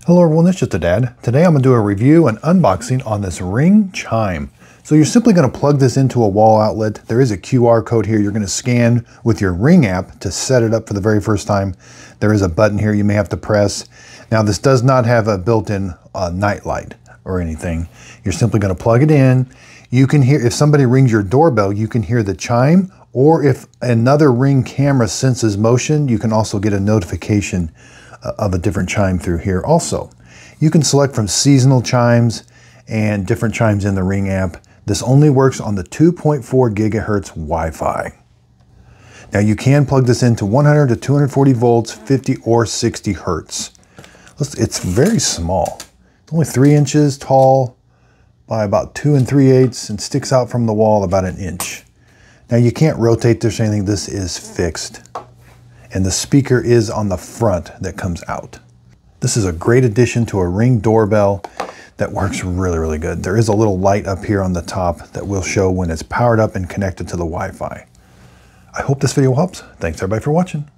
Hello everyone, it's just a dad. Today I'm going to do a review and unboxing on this Ring Chime. So you're simply going to plug this into a wall outlet. There is a QR code here you're going to scan with your Ring app to set it up for the very first time. There is a button here you may have to press. Now this does not have a built-in night light or anything. You're simply going to plug it in. You can hear, if somebody rings your doorbell, you can hear the chime, or if another Ring camera senses motion, you can also get a notification of a different chime through here also. You can select from seasonal chimes and different chimes in the Ring app. This only works on the 2.4 gigahertz Wi-Fi. Now you can plug this into 100 to 240 volts, 50 or 60 hertz. It's very small. It's only 3 inches tall by about 2 3/8 and sticks out from the wall about 1 inch. Now you can't rotate this or anything. This is fixed. And the speaker is on the front that comes out. This is a great addition to a Ring doorbell that works really, really good. There is a little light up here on the top that will show when it's powered up and connected to the Wi-Fi. I hope this video helps. Thanks everybody for watching.